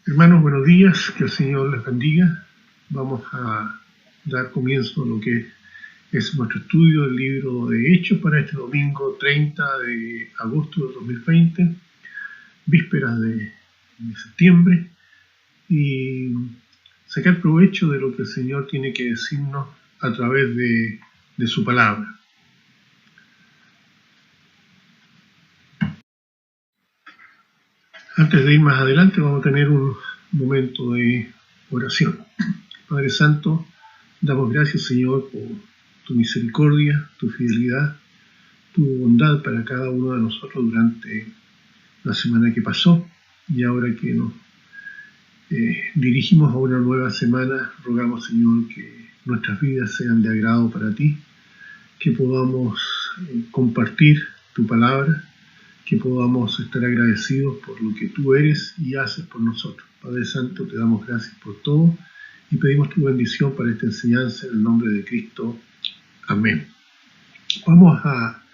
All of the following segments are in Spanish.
Hermanos, buenos días, que el Señor les bendiga. Vamos a dar comienzo a lo que es nuestro estudio del libro de Hechos para este domingo 30 de agosto de 2020, vísperas de septiembre, y sacar provecho de lo que el Señor tiene que decirnos a través de su palabra. Antes de ir más adelante, vamos a tener un momento de oración. Padre Santo, damos gracias, Señor, por tu misericordia, tu fidelidad, tu bondad para cada uno de nosotros durante la semana que pasó, y ahora que nos dirigimos a una nueva semana, rogamos, Señor, que nuestras vidas sean de agrado para ti, que podamos compartir tu palabra, que podamos estar agradecidos por lo que tú eres y haces por nosotros. Padre Santo, te damos gracias por todo y pedimos tu bendición para esta enseñanza en el nombre de Cristo. Amén. Vamos a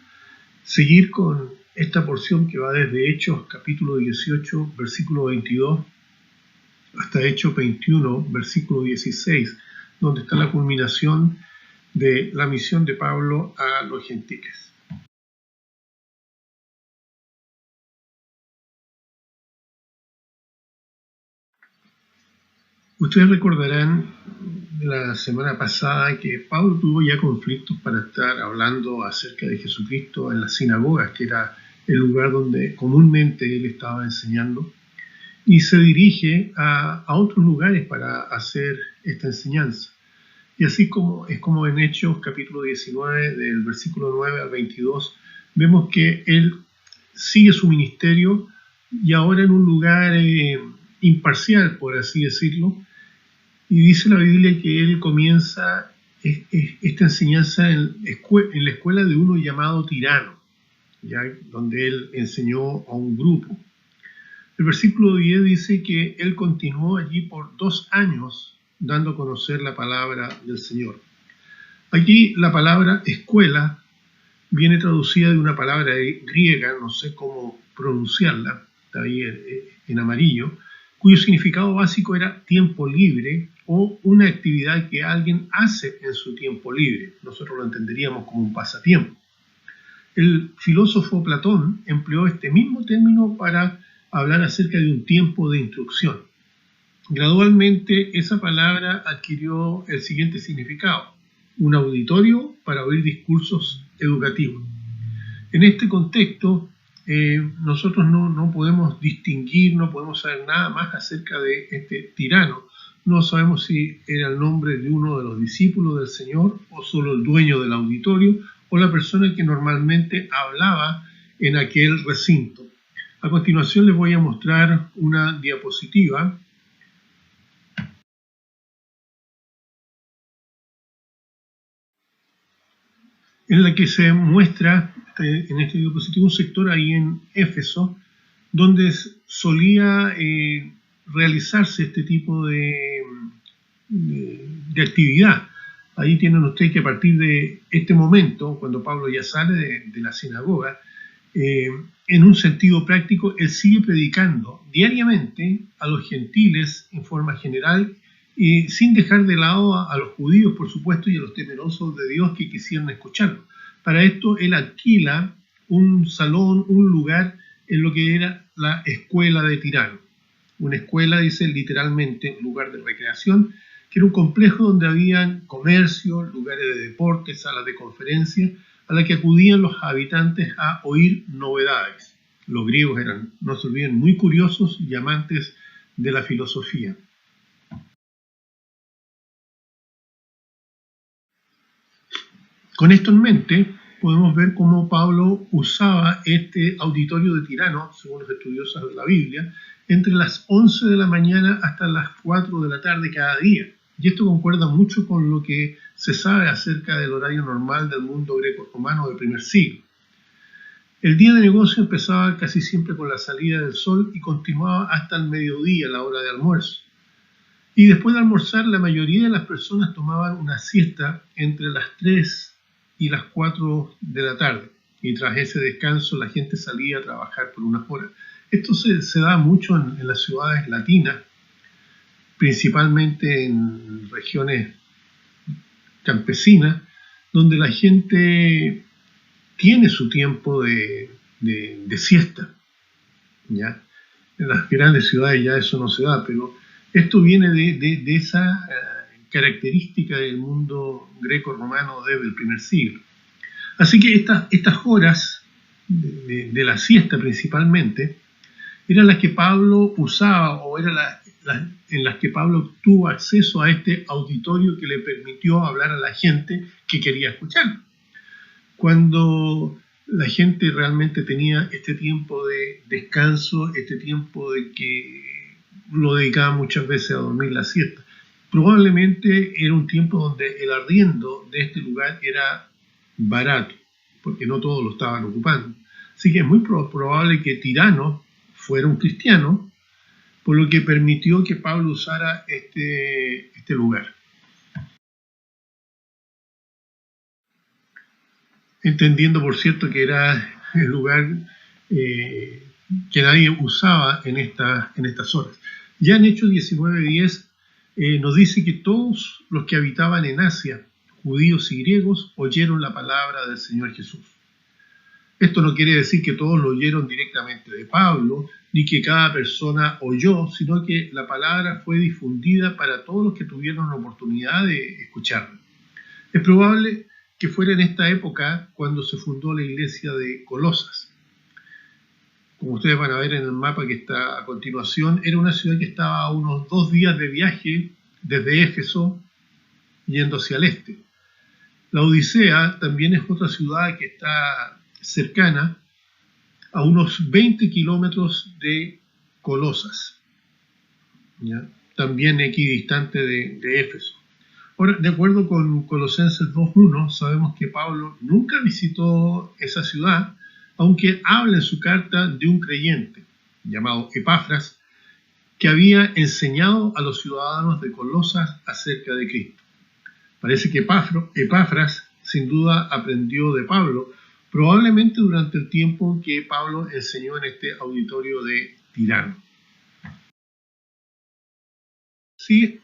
seguir con esta porción que va desde Hechos capítulo 18, versículo 22, hasta Hechos 21, versículo 16, donde está la culminación de la misión de Pablo a los gentiles. Ustedes recordarán de la semana pasada que Pablo tuvo ya conflictos para estar hablando acerca de Jesucristo en las sinagogas, que era el lugar donde comúnmente él estaba enseñando, y se dirige a otros lugares para hacer esta enseñanza. Y así como es como en Hechos capítulo 19, del versículo 9 al 22, vemos que él sigue su ministerio y ahora en un lugar imparcial, por así decirlo, y dice la Biblia que él comienza esta enseñanza en la escuela de uno llamado Tirano, ¿ya? Donde él enseñó a un grupo. El versículo 10 dice que él continuó allí por 2 años dando a conocer la palabra del Señor. Aquí la palabra escuela viene traducida de una palabra griega, no sé cómo pronunciarla, está ahí en amarillo, cuyo significado básico era tiempo libre o una actividad que alguien hace en su tiempo libre. Nosotros lo entenderíamos como un pasatiempo. El filósofo Platón empleó este mismo término para hablar acerca de un tiempo de instrucción. Gradualmente esa palabra adquirió el siguiente significado: un auditorio para oír discursos educativos. En este contexto, nosotros no podemos distinguir, no podemos saber nada más acerca de este tirano. No sabemos si era el nombre de uno de los discípulos del Señor o solo el dueño del auditorio o la persona que normalmente hablaba en aquel recinto. A continuación les voy a mostrar una diapositiva en la que se muestra en este diapositivo un sector ahí en Éfeso donde solía realizarse este tipo de actividad. Ahí tienen ustedes que a partir de este momento, cuando Pablo ya sale de la sinagoga, en un sentido práctico, él sigue predicando diariamente a los gentiles en forma general, sin dejar de lado a los judíos, por supuesto, y a los temerosos de Dios que quisieran escucharlo. Para esto, él alquila un salón, un lugar en lo que era la escuela de Tirano. Una escuela, dice literalmente, lugar de recreación, que era un complejo donde habían comercio, lugares de deporte, salas de conferencia, a la que acudían los habitantes a oír novedades. Los griegos eran, no se olviden, muy curiosos y amantes de la filosofía. Con esto en mente, podemos ver cómo Pablo usaba este auditorio de Tirano, según los estudiosos de la Biblia, entre las 11 de la mañana hasta las 4 de la tarde cada día. Y esto concuerda mucho con lo que se sabe acerca del horario normal del mundo greco-romano del primer siglo. El día de negocio empezaba casi siempre con la salida del sol y continuaba hasta el mediodía, la hora de almuerzo. Y después de almorzar, la mayoría de las personas tomaban una siesta entre las 3 y las 4 de la tarde. Y tras ese descanso, la gente salía a trabajar por unas horas. Esto se da mucho en las ciudades latinas, principalmente en regiones campesinas, donde la gente tiene su tiempo de siesta, ¿ya? En las grandes ciudades ya eso no se da, pero esto viene de esa característica del mundo greco-romano desde el primer siglo. Así que estas horas de la siesta principalmente eran las que Pablo usaba, o eran en las que Pablo tuvo acceso a este auditorio que le permitió hablar a la gente que quería escuchar. Cuando la gente realmente tenía este tiempo de descanso, este tiempo de que lo dedicaba muchas veces a dormir la siesta. Probablemente era un tiempo donde el arriendo de este lugar era barato, porque no todos lo estaban ocupando. Así que es muy probable que Tirano fuera un cristiano, por lo que permitió que Pablo usara este lugar. Entendiendo, por cierto, que era el lugar que nadie usaba en estas horas. Ya en Hechos 19:10 nos dice que todos los que habitaban en Asia, judíos y griegos, oyeron la palabra del Señor Jesús. Esto no quiere decir que todos lo oyeron directamente de Pablo, ni que cada persona oyó, sino que la palabra fue difundida para todos los que tuvieron la oportunidad de escucharla. Es probable que fuera en esta época cuando se fundó la iglesia de Colosas. Como ustedes van a ver en el mapa que está a continuación, era una ciudad que estaba a unos 2 días de viaje desde Éfeso, yendo hacia el este. La Odisea también es otra ciudad que está cercana, a unos 20 kilómetros de Colosas, ¿ya? También equidistante de Éfeso. Ahora, de acuerdo con Colosenses 2:1, sabemos que Pablo nunca visitó esa ciudad, aunque habla en su carta de un creyente llamado Epafras, que había enseñado a los ciudadanos de Colosas acerca de Cristo. Parece que Epafras sin duda aprendió de Pablo, probablemente durante el tiempo que Pablo enseñó en este auditorio de Tirano. Sí,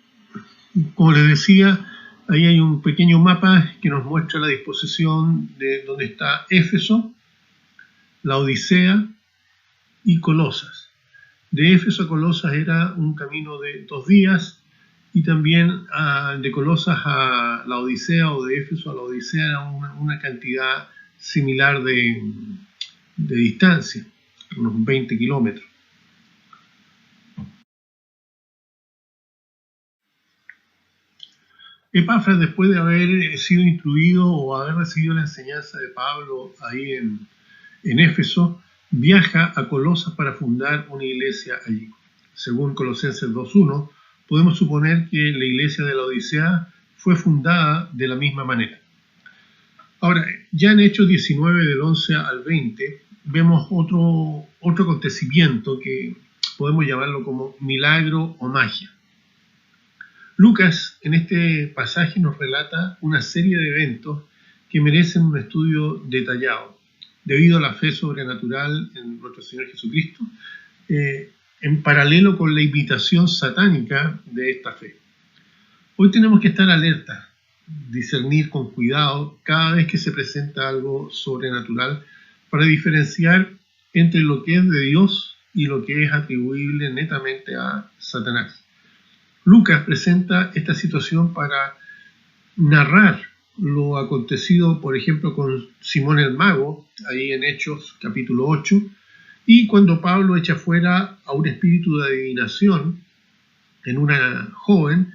como les decía, ahí hay un pequeño mapa que nos muestra la disposición de donde está Éfeso, la Odisea y Colosas. De Éfeso a Colosas era un camino de 2 días, y también de Colosas a la Odisea, o de Éfeso a la Odisea, era una cantidad similar de distancia, unos 20 kilómetros. Epafras, después de haber sido instruido o haber recibido la enseñanza de Pablo ahí en Éfeso, viaja a Colosas para fundar una iglesia allí. Según Colosenses 2:1, podemos suponer que la iglesia de la Odisea fue fundada de la misma manera. Ahora, ya en Hechos 19, del 11 al 20, vemos otro acontecimiento que podemos llamarlo como milagro o magia. Lucas en este pasaje nos relata una serie de eventos que merecen un estudio detallado, debido a la fe sobrenatural en nuestro Señor Jesucristo, en paralelo con la imitación satánica de esta fe. Hoy tenemos que estar alertas, discernir con cuidado cada vez que se presenta algo sobrenatural, para diferenciar entre lo que es de Dios y lo que es atribuible netamente a Satanás. Lucas presenta esta situación para narrar lo acontecido, por ejemplo, con Simón el Mago, ahí en Hechos capítulo 8, y cuando Pablo echa fuera a un espíritu de adivinación en una joven,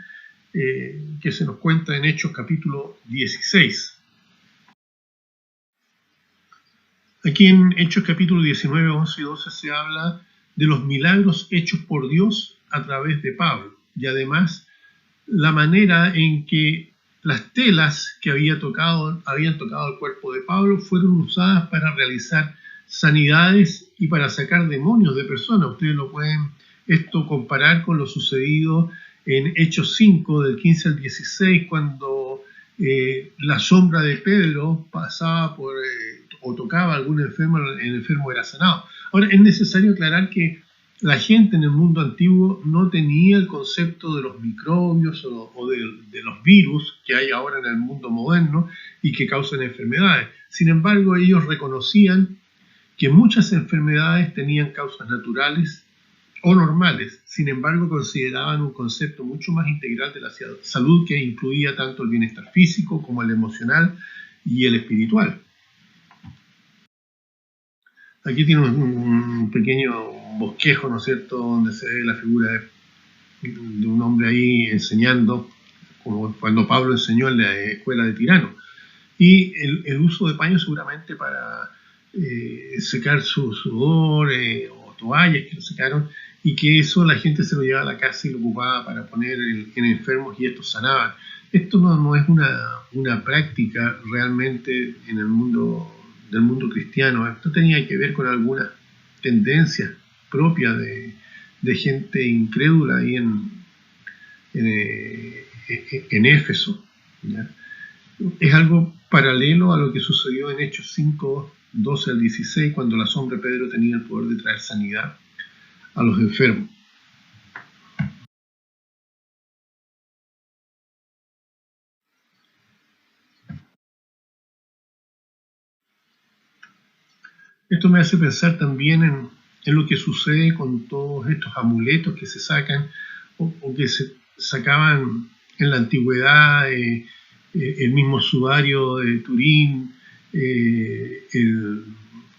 que se nos cuenta en Hechos capítulo 16. Aquí en Hechos capítulo 19, 11 y 12 se habla de los milagros hechos por Dios a través de Pablo, y además la manera en que las telas que habían tocado el cuerpo de Pablo fueron usadas para realizar sanidades y para sacar demonios de personas. Ustedes lo pueden comparar con lo sucedido en Hechos 5, del 15 al 16, cuando la sombra de Pedro pasaba o tocaba a algún enfermo, el enfermo era sanado. Ahora, es necesario aclarar que la gente en el mundo antiguo no tenía el concepto de los microbios o de los virus que hay ahora en el mundo moderno y que causan enfermedades. Sin embargo, ellos reconocían que muchas enfermedades tenían causas naturales o normales. Sin embargo, consideraban un concepto mucho más integral de la salud que incluía tanto el bienestar físico como el emocional y el espiritual. Aquí tiene un pequeño bosquejo, ¿no es cierto?, donde se ve la figura de un hombre ahí enseñando, como cuando Pablo enseñó en la escuela de Tirano. Y el uso de paños seguramente para secar su sudor o toallas que lo secaron, y que eso la gente se lo llevaba a la casa y lo ocupaba para poner en enfermos y estos sanaban. Esto no es una práctica realmente en el mundo del mundo cristiano. Esto tenía que ver con algunas tendencias propias de gente incrédula ahí en Éfeso, ¿ya? Es algo paralelo a lo que sucedió en Hechos 5, 12 al 16, cuando la sombra de Pedro tenía el poder de traer sanidad a los enfermos. Esto me hace pensar también en lo que sucede con todos estos amuletos que se sacan o que se sacaban en la antigüedad, el mismo sudario de Turín,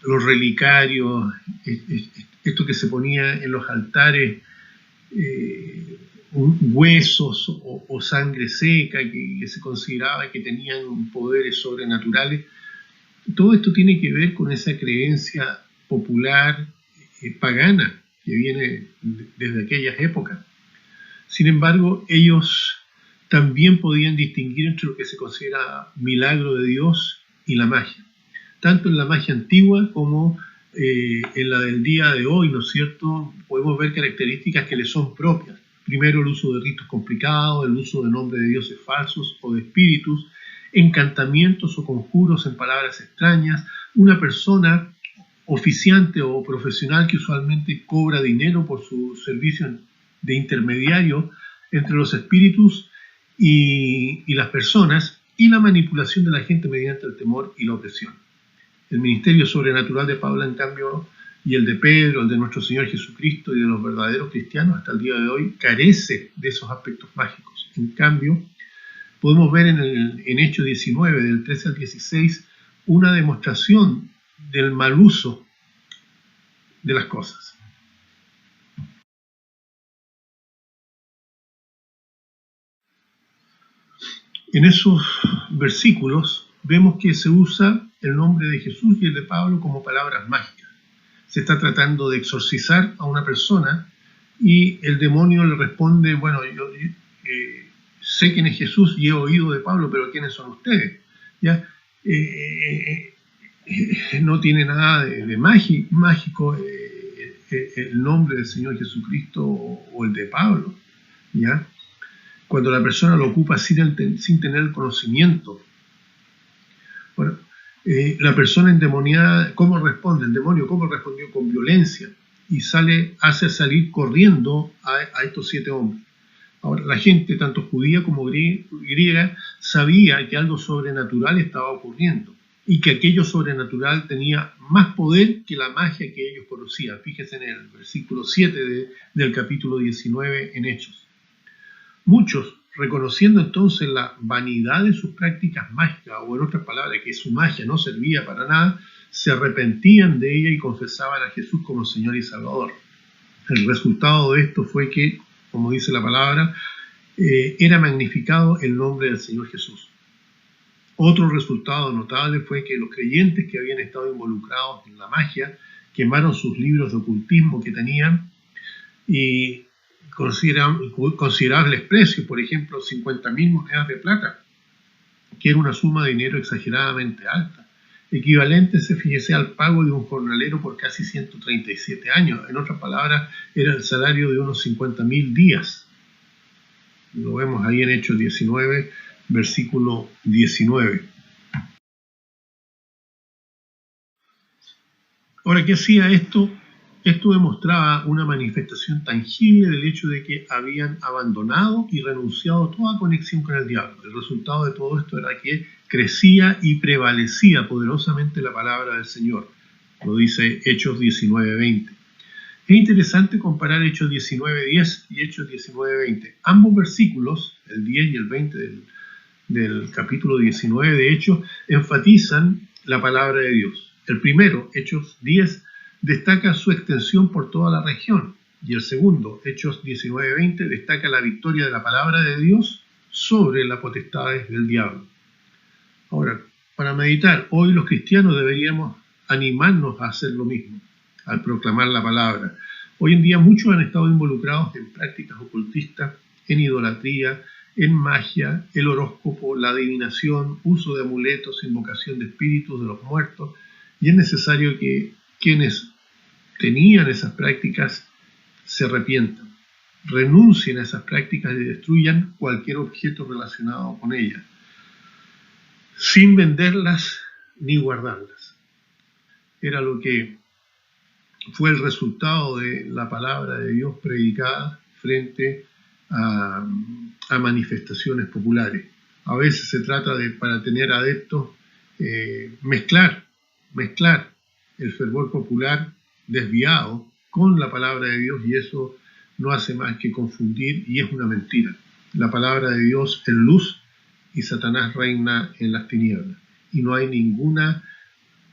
los relicarios, esto que se ponía en los altares, huesos o sangre seca que se consideraba que tenían poderes sobrenaturales. Todo esto tiene que ver con esa creencia popular pagana que viene desde aquellas épocas. Sin embargo, ellos también podían distinguir entre lo que se considera milagro de Dios y la magia, tanto en la magia antigua como en la del día de hoy, ¿no es cierto? Podemos ver características que le son propias. Primero, el uso de ritos complicados, el uso de nombres de dioses falsos o de espíritus, encantamientos o conjuros en palabras extrañas, una persona oficiante o profesional que usualmente cobra dinero por su servicio de intermediario entre los espíritus y las personas, y la manipulación de la gente mediante el temor y la opresión. El ministerio sobrenatural de Pablo, en cambio, y el de Pedro, el de nuestro Señor Jesucristo y de los verdaderos cristianos hasta el día de hoy, carece de esos aspectos mágicos. En cambio, podemos ver en Hechos 19, del 13 al 16, una demostración del mal uso de las cosas. En esos versículos vemos que se usa el nombre de Jesús y el de Pablo como palabras mágicas. Se está tratando de exorcizar a una persona y el demonio le responde, bueno, yo sé quién es Jesús y he oído de Pablo, pero ¿quiénes son ustedes? ¿Ya? No tiene nada de mágico el nombre del Señor Jesucristo o el de Pablo, ¿ya? Cuando la persona lo ocupa sin tener el conocimiento. Bueno, la persona endemoniada, ¿cómo responde? El demonio, ¿cómo respondió? Con violencia, y hace salir corriendo a estos 7 hombres. Ahora, la gente, tanto judía como griega, sabía que algo sobrenatural estaba ocurriendo y que aquello sobrenatural tenía más poder que la magia que ellos conocían. Fíjense en el versículo 7 del capítulo 19 en Hechos. Muchos, reconociendo entonces la vanidad de sus prácticas mágicas, o en otras palabras, que su magia no servía para nada, se arrepentían de ella y confesaban a Jesús como Señor y Salvador. El resultado de esto fue que, como dice la palabra, era magnificado el nombre del Señor Jesús. Otro resultado notable fue que los creyentes que habían estado involucrados en la magia quemaron sus libros de ocultismo que tenían y considerables precios, por ejemplo, 50.000 monedas de plata, que era una suma de dinero exageradamente alta, equivalente, fíjese, al pago de un jornalero por casi 137 años. En otras palabras, era el salario de unos 50.000 días. Lo vemos ahí en Hechos 19, versículo 19. Ahora, ¿qué hacía esto Esto demostraba una manifestación tangible del hecho de que habían abandonado y renunciado a toda conexión con el diablo. El resultado de todo esto era que crecía y prevalecía poderosamente la palabra del Señor. Lo dice Hechos 19:20. Es interesante comparar Hechos 19:10 y Hechos 19:20. Ambos versículos, el 10 y el 20 del capítulo 19 de Hechos, enfatizan la palabra de Dios. El primero, Hechos 10, destaca su extensión por toda la región, y el segundo, Hechos 19:20, destaca la victoria de la palabra de Dios sobre las potestades del diablo. Ahora, para meditar, hoy los cristianos deberíamos animarnos a hacer lo mismo, al proclamar la palabra. Hoy en día muchos han estado involucrados en prácticas ocultistas, en idolatría, en magia, el horóscopo, la adivinación, uso de amuletos, invocación de espíritus de los muertos, y es necesario que quienes tenían esas prácticas se arrepientan, renuncien a esas prácticas y destruyan cualquier objeto relacionado con ellas, sin venderlas ni guardarlas. Era lo que fue el resultado de la palabra de Dios predicada frente a manifestaciones populares. A veces se trata de, para tener adeptos, mezclar el fervor popular desviado con la palabra de Dios, y eso no hace más que confundir, y es una mentira. La palabra de Dios es luz y Satanás reina en las tinieblas, y no hay ninguna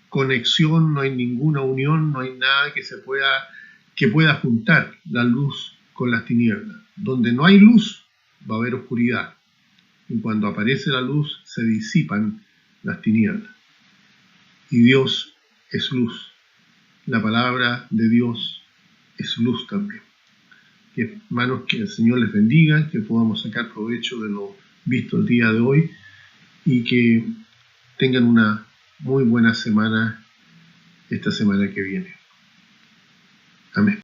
conexión, no hay ninguna unión, no hay nada que pueda juntar la luz con las tinieblas. Donde no hay luz va a haber oscuridad, y cuando aparece la luz se disipan las tinieblas, y Dios es luz. La palabra de Dios es luz también. Hermanos, que el Señor les bendiga, que podamos sacar provecho de lo visto el día de hoy, y que tengan una muy buena semana esta semana que viene. Amén.